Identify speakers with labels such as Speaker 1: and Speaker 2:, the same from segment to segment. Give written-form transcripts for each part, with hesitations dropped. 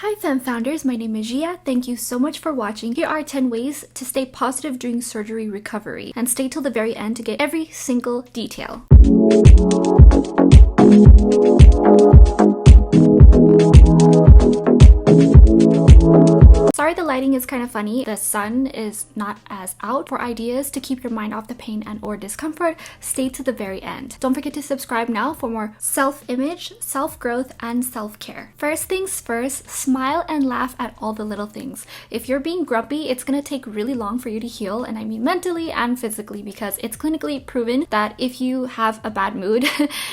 Speaker 1: Hi Femme Founders, my name is Gia. Thank you so much for watching. Here are 10 ways to stay positive during surgery recovery, and stay till the very end to get every single detail. Sorry the lighting is kind of funny. The sun is not as out. For ideas to keep your mind off the pain and or discomfort, stay to the very end. Don't forget to subscribe now for more self-image, self-growth, and self-care. First things first, smile and laugh at all the little things. If you're being grumpy, it's gonna take really long for you to heal, and I mean mentally and physically, because it's clinically proven that if you have a bad mood,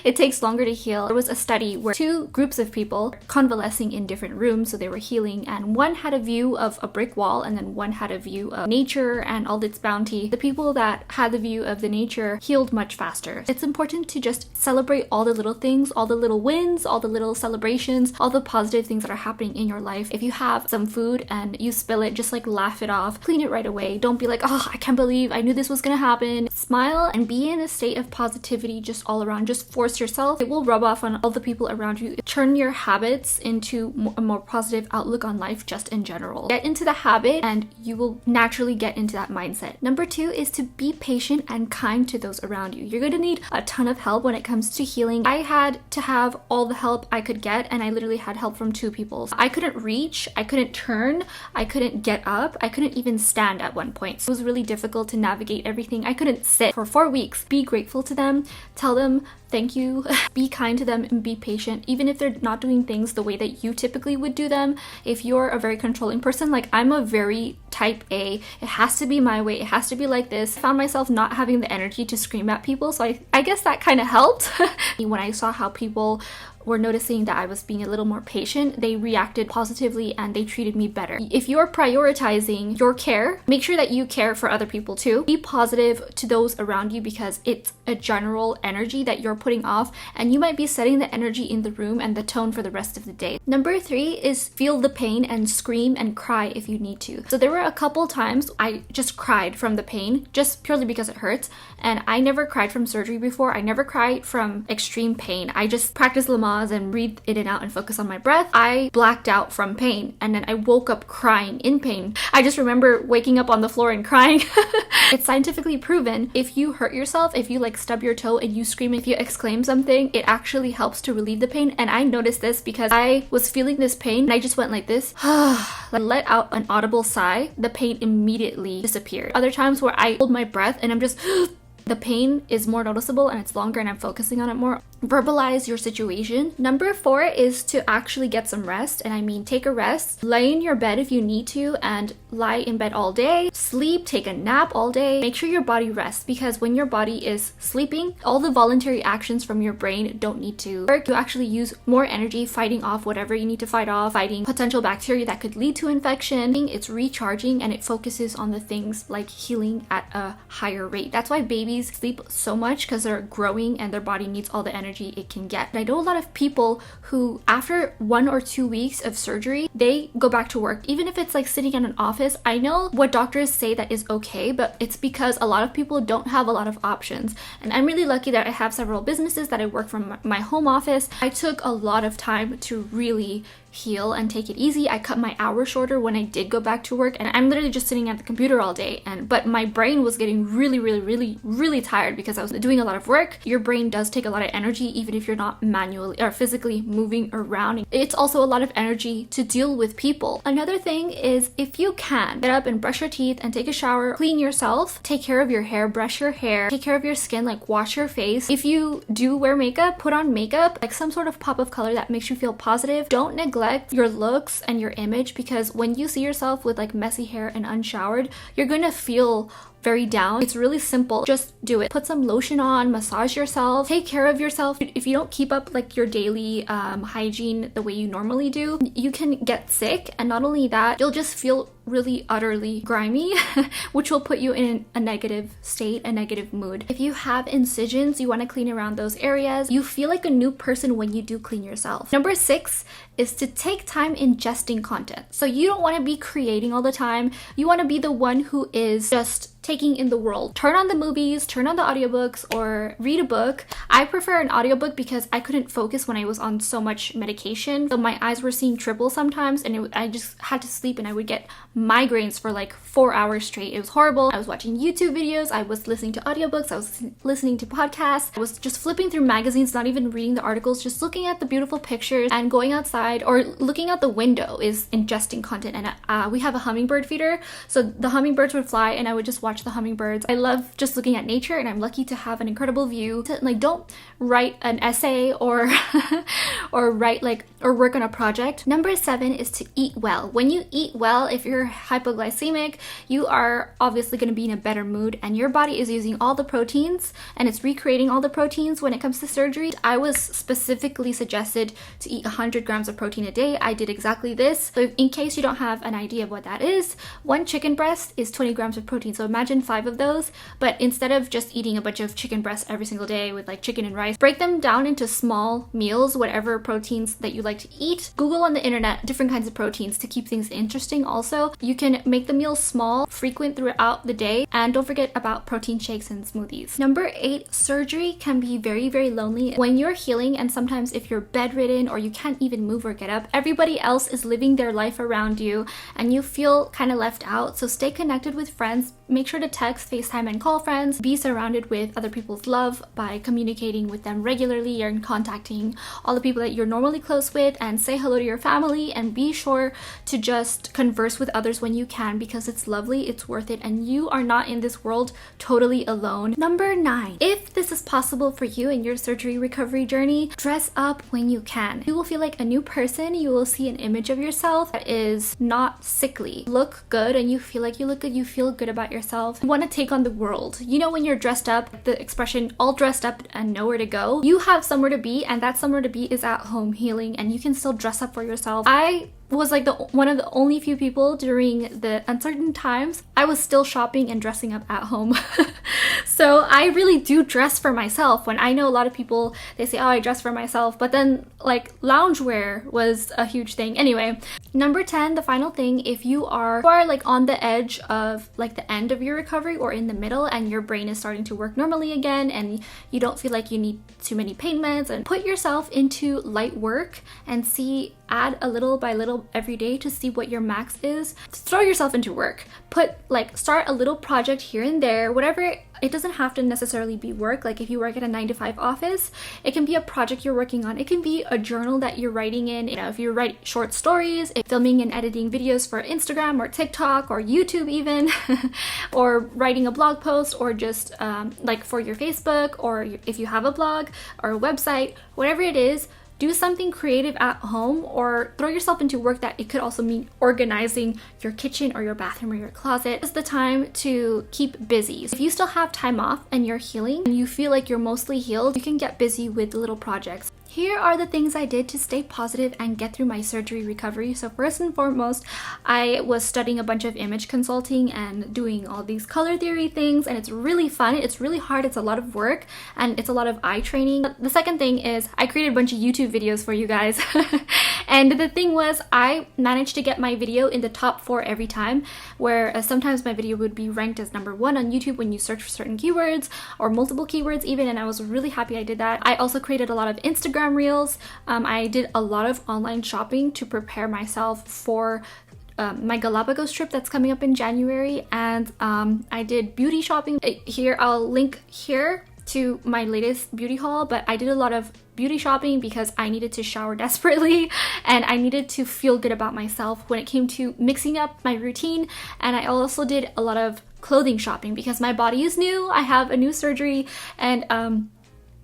Speaker 1: it takes longer to heal. There was a study where two groups of people convalescing in different rooms, so they were healing, and one had a view of a brick wall and then one had a view of nature and all its bounty. The people that had the view of the nature healed much faster. It's important to just celebrate all the little things, all the little wins, all the little celebrations, all the positive things that are happening in your life. If you have some food and you spill it, just like laugh it off, clean it right away. Don't be like, oh, I can't believe I knew this was gonna happen. Smile and be in a state of positivity just all around. Just force yourself. It will rub off on all the people around you. Turn your habits into a more positive outlook on life just in general. Get into the habit and you will naturally get into that mindset. Number 2 is to be patient and kind to those around you. You're going to need a ton of help when it comes to healing. I had to have all the help I could get, and I literally had help from 2 people. I couldn't reach, I couldn't turn, I couldn't get up, I couldn't even stand at one point. So it was really difficult to navigate everything. I couldn't sit for 4 weeks. Be grateful to them, tell them thank you, be kind to them, and be patient, even if they're not doing things the way that you typically would do them. If you're a very controlling person, like I'm a very type A, it has to be my way, it has to be like this. I found myself not having the energy to scream at people, so I guess that kind of helped. When I saw how people were noticing that I was being a little more patient, they reacted positively and they treated me better. If you're prioritizing your care, make sure that you care for other people too. Be positive to those around you, because it's a general energy that you're putting off, and you might be setting the energy in the room and the tone for the rest of the day. Number 3 is feel the pain and scream and cry if you need to. So there were a couple times I just cried from the pain, just purely because it hurts, and I never cried from surgery before. I never cried from extreme pain. I just practiced Lamaze and breathe in and out and focus on my breath. I blacked out from pain, and then I woke up crying in pain. I just remember waking up on the floor and crying. It's scientifically proven, if you hurt yourself, if you like stub your toe and you scream, if you exclaim something, it actually helps to relieve the pain. And I noticed this because I was feeling this pain and I just went like this, let out an audible sigh. The pain immediately disappeared. Other times where I hold my breath and I'm just the pain is more noticeable and it's longer and I'm focusing on it more. Verbalize your situation. Number 4 is to actually get some rest, and I mean take a rest. Lay in your bed if you need to, and lie in bed all day. Sleep, take a nap all day. Make sure your body rests, because when your body is sleeping, all the voluntary actions from your brain don't need to work. You actually use more energy fighting off whatever you need to fight off, fighting potential bacteria that could lead to infection. It's recharging and it focuses on the things like healing at a higher rate. That's why babies sleep so much, because they're growing and their body needs all the energy it can get. And I know a lot of people who, after 1 or 2 weeks of surgery, they go back to work, even if it's like sitting in an office. I know what doctors say that is okay, but it's because a lot of people don't have a lot of options. And I'm really lucky that I have several businesses that I work from my home office. I took a lot of time to really heal and take it easy. I cut my hours shorter when I did go back to work, and I'm literally just sitting at the computer all day, but my brain was getting really tired because I was doing a lot of work. Your brain does take a lot of energy even if you're not manually or physically moving around. It's also a lot of energy to deal with people. Another thing is, if you can, get up and brush your teeth and take a shower, clean yourself, take care of your hair, brush your hair, take care of your skin, like wash your face. If you do wear makeup, put on makeup, like some sort of pop of color that makes you feel positive. Don't neglect your looks and your image, because when you see yourself with like messy hair and unshowered, you're gonna feel very down. It's really simple. Just do it. Put some lotion on, massage yourself, take care of yourself. If you don't keep up like your daily hygiene the way you normally do, you can get sick. And not only that, you'll just feel really utterly grimy, which will put you in a negative state, a negative mood. If you have incisions, you want to clean around those areas. You feel like a new person when you do clean yourself. Number 6 is to take time ingesting content. So you don't want to be creating all the time. You want to be the one who is just taking in the world. Turn on the movies, turn on the audiobooks, or read a book. I prefer an audiobook because I couldn't focus when I was on so much medication. So my eyes were seeing triple sometimes, and I just had to sleep, and I would get migraines for like 4 hours straight. It was horrible. I was watching YouTube videos, I was listening to audiobooks, I was listening to podcasts, I was just flipping through magazines, not even reading the articles, just looking at the beautiful pictures, and going outside or looking out the window is ingesting content. And we have a hummingbird feeder, so the hummingbirds would fly and I would just watch the hummingbirds. I love just looking at nature, and I'm lucky to have an incredible view. Like, don't write an essay or or work on a project. Number 7 is to eat well. When you eat well, if you're hypoglycemic, you are obviously going to be in a better mood, and your body is using all the proteins and it's recreating all the proteins when it comes to surgery. I was specifically suggested to eat 100 grams of protein a day. I did exactly this. So in case you don't have an idea of what that is, one chicken breast is 20 grams of protein. So imagine 5 of those, but instead of just eating a bunch of chicken breasts every single day with like chicken and rice, break them down into small meals, whatever proteins that you like to eat. Google on the internet different kinds of proteins to keep things interesting. Also, you can make the meals small, frequent throughout the day, and don't forget about protein shakes and smoothies. Number 8, surgery can be very, very lonely when you're healing, and sometimes if you're bedridden or you can't even move or get up, everybody else is living their life around you and you feel kind of left out. So stay connected with friends. Make sure to text, FaceTime, and call friends. Be surrounded with other people's love by communicating with them regularly and contacting all the people that you're normally close with, and say hello to your family, and be sure to just converse with others when you can, because it's lovely, it's worth it, and you are not in this world totally alone. Number 9, if this is possible for you in your surgery recovery journey, dress up when you can. You will feel like a new person. You will see an image of yourself that is not sickly. Look good, and you feel like you look good, you feel good about yourself. You want to take on the world. You know, when you're dressed up, the expression all dressed up and nowhere to go, you have somewhere to be, and that somewhere to be is at home healing, and you can still dress up for yourself. I was like one of the only few people during the uncertain times. I was still shopping and dressing up at home. So I really do dress for myself. When I know a lot of people, they say, oh, I dress for myself, but then like loungewear was a huge thing. Anyway, number 10, the final thing, if you are like on the edge of like the end of your recovery or in the middle, and your brain is starting to work normally again, and you don't feel like you need too many pain meds, and put yourself into light work and add a little by little every day to see what your max is. Throw yourself into work. Start a little project here and there, whatever. It doesn't have to necessarily be work. Like if you work at a 9-to-5 office, it can be a project you're working on. It can be a journal that you're writing in. You know, if you write short stories, filming and editing videos for Instagram or TikTok or YouTube even, or writing a blog post, or just like for your Facebook, or if you have a blog or a website, whatever it is. Do something creative at home, or throw yourself into work that it could also mean organizing your kitchen or your bathroom or your closet. It's the time to keep busy. So if you still have time off and you're healing and you feel like you're mostly healed, you can get busy with little projects. Here are the things I did to stay positive and get through my surgery recovery. So first and foremost, I was studying a bunch of image consulting and doing all these color theory things, and it's really fun. It's really hard. It's a lot of work, and it's a lot of eye training. The second thing is I created a bunch of YouTube videos for you guys. And the thing was, I managed to get my video in the top 4 every time, where sometimes my video would be ranked as number 1 on YouTube when you search for certain keywords, or multiple keywords even, and I was really happy I did that. I also created a lot of Instagram reels. I did a lot of online shopping to prepare myself for my Galapagos trip that's coming up in January, and I did beauty shopping. Here, I'll link here to my latest beauty haul, but I did a lot of beauty shopping because I needed to shower desperately, and I needed to feel good about myself when it came to mixing up my routine. And I also did a lot of clothing shopping because my body is new. I have a new surgery, and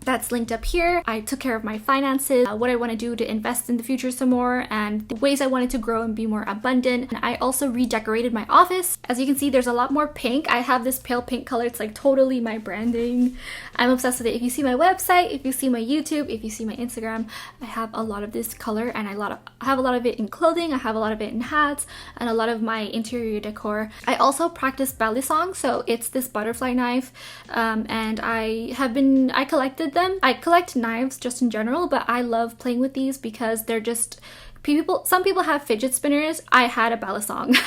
Speaker 1: that's linked up here. I took care of my finances, what I want to do to invest in the future some more, and the ways I wanted to grow and be more abundant. And I also redecorated my office. As you can see, there's a lot more pink. I have this pale pink color. It's like totally my branding. I'm obsessed with it. If you see my website, if you see my YouTube, if you see my Instagram, I have a lot of this color, and I have a lot of it in clothing. I have a lot of it in hats, and a lot of my interior decor. I also practice balisong, so it's this butterfly knife, and I collected them. I collect knives just in general, but I love playing with these because they're just some people have fidget spinners. I had a balisong.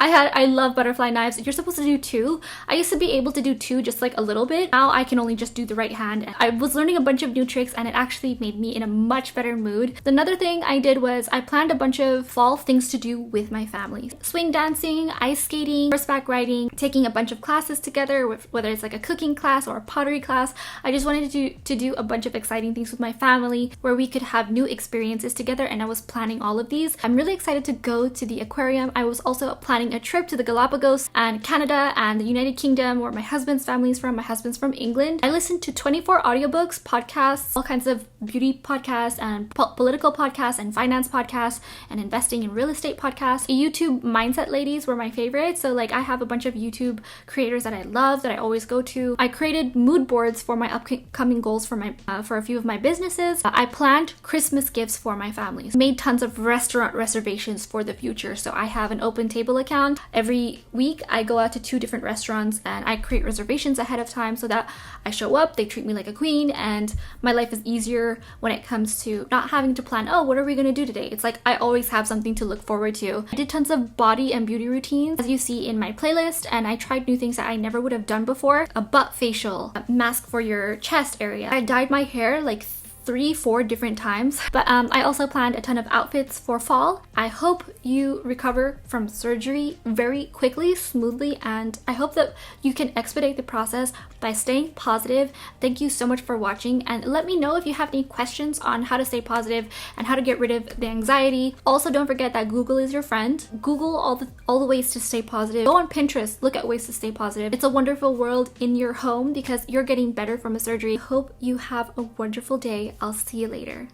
Speaker 1: I love butterfly knives. You're supposed to do two. I used to be able to do two just like a little bit. Now I can only just do the right hand. And I was learning a bunch of new tricks and it actually made me in a much better mood. Another thing I did was I planned a bunch of fall things to do with my family. Swing dancing, ice skating, horseback riding, taking a bunch of classes together, whether it's like a cooking class or a pottery class. I just wanted to do a bunch of exciting things with my family where we could have new experiences together, and I was planning all of these. I'm really excited to go to the aquarium. I was also planning a trip to the Galapagos and Canada and the United Kingdom, where my husband's family is from. My husband's from England. I listened to 24 audiobooks, podcasts, all kinds of beauty podcasts and political podcasts and finance podcasts and investing in real estate podcasts. YouTube mindset ladies were my favorite. So like I have a bunch of YouTube creators that I love that I always go to. I created mood boards for my upcoming goals for a few of my businesses. I planned Christmas gifts for my families. Made tons of restaurant reservations for the future. So I have an open table account. Every week I go out to 2 different restaurants and I create reservations ahead of time so that I show up, they treat me like a queen, and my life is easier when it comes to not having to plan, oh, what are we gonna do today? It's like I always have something to look forward to. I did tons of body and beauty routines, as you see in my playlist, and I tried new things that I never would have done before. A butt facial, a mask for your chest area. I dyed my hair like 3-4 different times, but I also planned a ton of outfits for fall. I hope you recover from surgery very quickly, smoothly, and I hope that you can expedite the process by staying positive. Thank you so much for watching, and let me know if you have any questions on how to stay positive and how to get rid of the anxiety. Also, don't forget that Google is your friend. Google all the ways to stay positive. Go on Pinterest, look at ways to stay positive. It's a wonderful world in your home because you're getting better from a surgery. Hope you have a wonderful day. I'll see you later.